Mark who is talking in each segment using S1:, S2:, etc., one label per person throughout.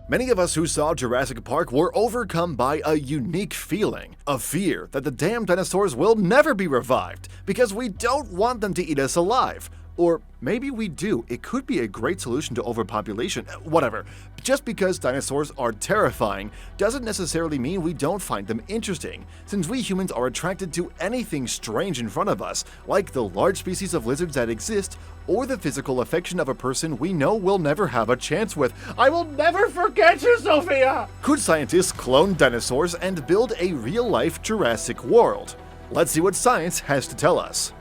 S1: Many of us who saw Jurassic Park were overcome by a unique feeling, a fear that the damn dinosaurs will never be revived because we don't want them to eat us alive. Or maybe we do. It could be a great solution to overpopulation. Whatever. Just because dinosaurs are terrifying doesn't necessarily mean we don't find them interesting, since we humans are attracted to anything strange in front of us, like the large species of lizards that exist, or the physical affection of a person we know we'll never have a chance with. I will never forget you, Sophia! Could scientists clone dinosaurs and build a real-life Jurassic World? Let's see what science has to tell us.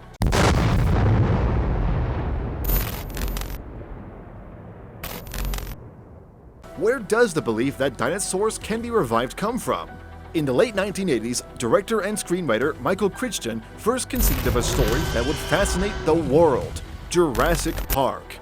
S1: Where does the belief that dinosaurs can be revived come from? In the late 1980s, director and screenwriter Michael Crichton first conceived of a story that would fascinate the world: Jurassic Park.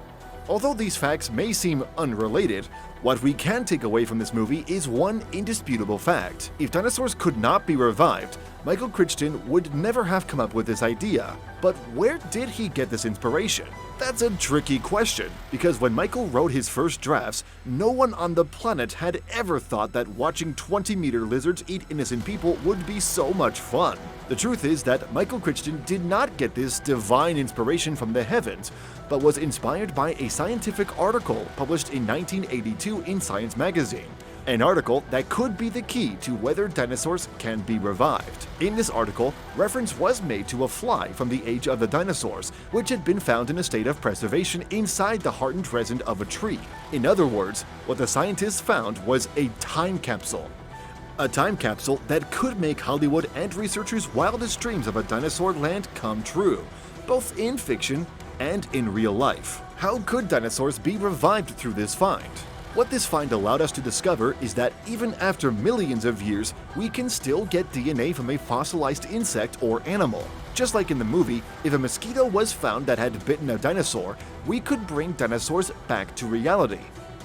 S1: Although these facts may seem unrelated, what we can take away from this movie is one indisputable fact. If dinosaurs could not be revived, Michael Crichton would never have come up with this idea. But where did he get this inspiration? That's a tricky question, because when Michael wrote his first drafts, no one on the planet had ever thought that watching 20-meter lizards eat innocent people would be so much fun. The truth is that Michael Crichton did not get this divine inspiration from the heavens, but was inspired by a scientific article published in 1982 in Science magazine. An article that could be the key to whether dinosaurs can be revived. In this article, reference was made to a fly from the age of the dinosaurs, which had been found in a state of preservation inside the hardened resin of a tree. In other words, what the scientists found was a time capsule. A time capsule that could make Hollywood and researchers' wildest dreams of a dinosaur land come true, both in fiction and in real life. How could dinosaurs be revived through this find? What this find allowed us to discover is that even after millions of years, we can still get DNA from a fossilized insect or animal. Just like in the movie, if a mosquito was found that had bitten a dinosaur, we could bring dinosaurs back to reality.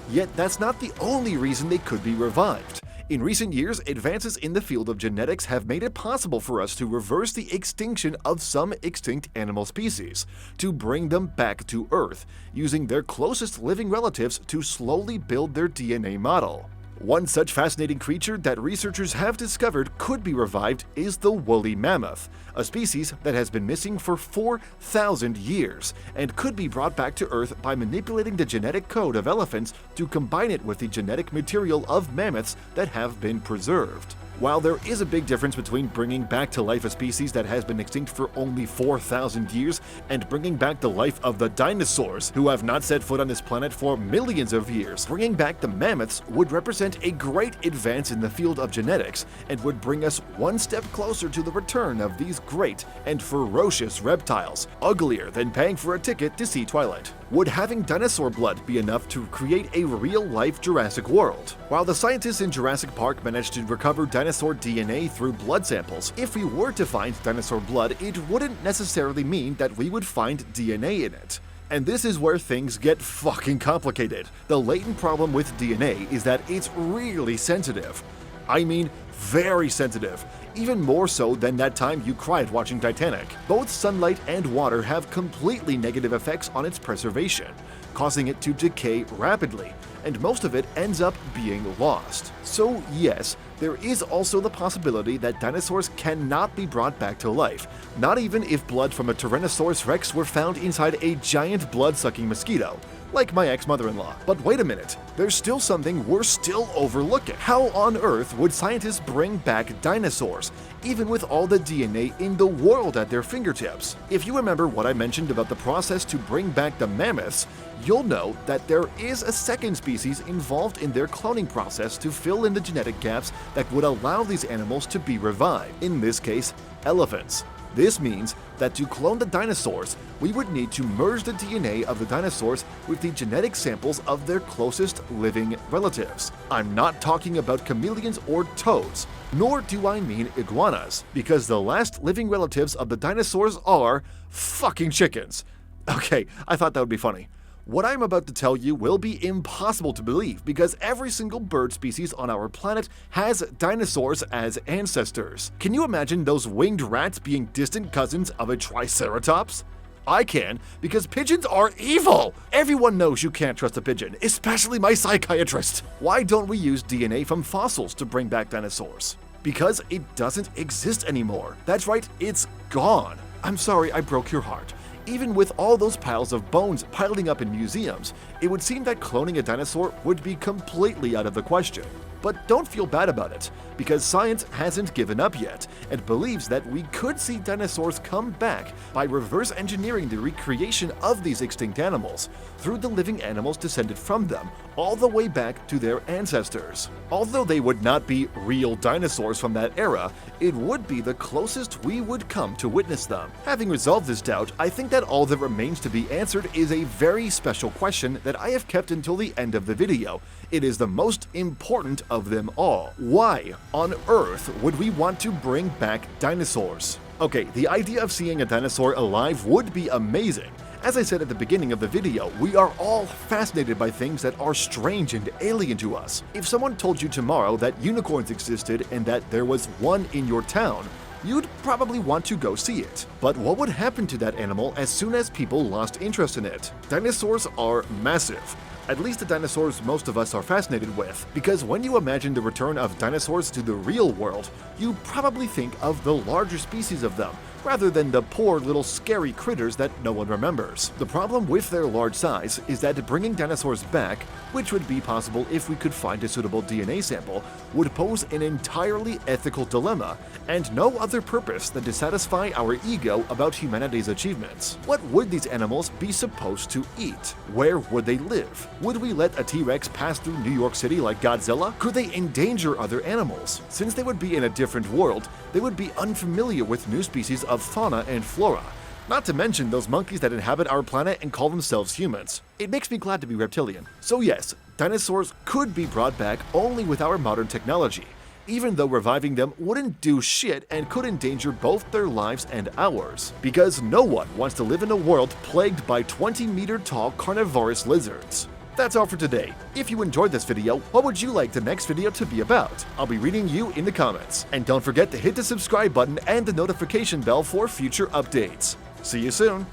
S1: Yet that's not the only reason they could be revived. In recent years, advances in the field of genetics have made it possible for us to reverse the extinction of some extinct animal species, to bring them back to Earth, using their closest living relatives to slowly build their DNA model. One such fascinating creature that researchers have discovered could be revived is the woolly mammoth, a species that has been missing for 4,000 years and could be brought back to Earth by manipulating the genetic code of elephants to combine it with the genetic material of mammoths that have been preserved. While there is a big difference between bringing back to life a species that has been extinct for only 4,000 years and bringing back the life of the dinosaurs, who have not set foot on this planet for millions of years, bringing back the mammoths would represent a great advance in the field of genetics and would bring us one step closer to the return of these great and ferocious reptiles, uglier than paying for a ticket to see Twilight. Would having dinosaur blood be enough to create a real-life Jurassic World? While the scientists in Jurassic Park managed to recover dinosaur DNA through blood samples, if we were to find dinosaur blood, it wouldn't necessarily mean that we would find DNA in it. And this is where things get fucking complicated. The latent problem with DNA is that it's really sensitive. I mean, very sensitive. Even more so than that time you cried watching Titanic. Both sunlight and water have completely negative effects on its preservation, causing it to decay rapidly, and most of it ends up being lost. So yes, there is also the possibility that dinosaurs cannot be brought back to life, not even if blood from a Tyrannosaurus rex were found inside a giant blood-sucking mosquito, like my ex-mother-in-law. But wait a minute, there's still something we're still overlooking. How on earth would scientists bring back dinosaurs, even with all the DNA in the world at their fingertips? If you remember what I mentioned about the process to bring back the mammoths, you'll know that there is a second species involved in their cloning process to fill in the genetic gaps that would allow these animals to be revived, in this case, elephants. This means that to clone the dinosaurs, we would need to merge the DNA of the dinosaurs with the genetic samples of their closest living relatives. I'm not talking about chameleons or toads, nor do I mean iguanas, because the last living relatives of the dinosaurs are fucking chickens. Okay, I thought that would be funny. What I'm about to tell you will be impossible to believe because every single bird species on our planet has dinosaurs as ancestors. Can you imagine those winged rats being distant cousins of a triceratops? I can, because pigeons are evil! Everyone knows you can't trust a pigeon, especially my psychiatrist. Why don't we use DNA from fossils to bring back dinosaurs? Because it doesn't exist anymore. That's right, it's gone. I'm sorry I broke your heart. Even with all those piles of bones piling up in museums, it would seem that cloning a dinosaur would be completely out of the question. But don't feel bad about it, because science hasn't given up yet and believes that we could see dinosaurs come back by reverse engineering the recreation of these extinct animals through the living animals descended from them all the way back to their ancestors. Although they would not be real dinosaurs from that era, it would be the closest we would come to witness them. Having resolved this doubt, I think that all that remains to be answered is a very special question that I have kept until the end of the video. It is the most important of them all. Why on earth would we want to bring back dinosaurs? Okay, the idea of seeing a dinosaur alive would be amazing. As I said at the beginning of the video, we are all fascinated by things that are strange and alien to us. If someone told you tomorrow that unicorns existed and that there was one in your town, you'd probably want to go see it. But what would happen to that animal as soon as people lost interest in it? Dinosaurs are massive. At least the dinosaurs most of us are fascinated with, because when you imagine the return of dinosaurs to the real world, you probably think of the larger species of them, rather than the poor little scary critters that no one remembers. The problem with their large size is that bringing dinosaurs back, which would be possible if we could find a suitable DNA sample, would pose an entirely ethical dilemma, and no other purpose than to satisfy our ego about humanity's achievements. What would these animals be supposed to eat? Where would they live? Would we let a T-Rex pass through New York City like Godzilla? Could they endanger other animals? Since they would be in a different world, they would be unfamiliar with new species of fauna and flora. Not to mention those monkeys that inhabit our planet and call themselves humans. It makes me glad to be reptilian. So yes, dinosaurs could be brought back only with our modern technology, even though reviving them wouldn't do shit and could endanger both their lives and ours. Because no one wants to live in a world plagued by 20-meter-tall carnivorous lizards. That's all for today. If you enjoyed this video, what would you like the next video to be about? I'll be reading you in the comments. And don't forget to hit the subscribe button and the notification bell for future updates. See you soon!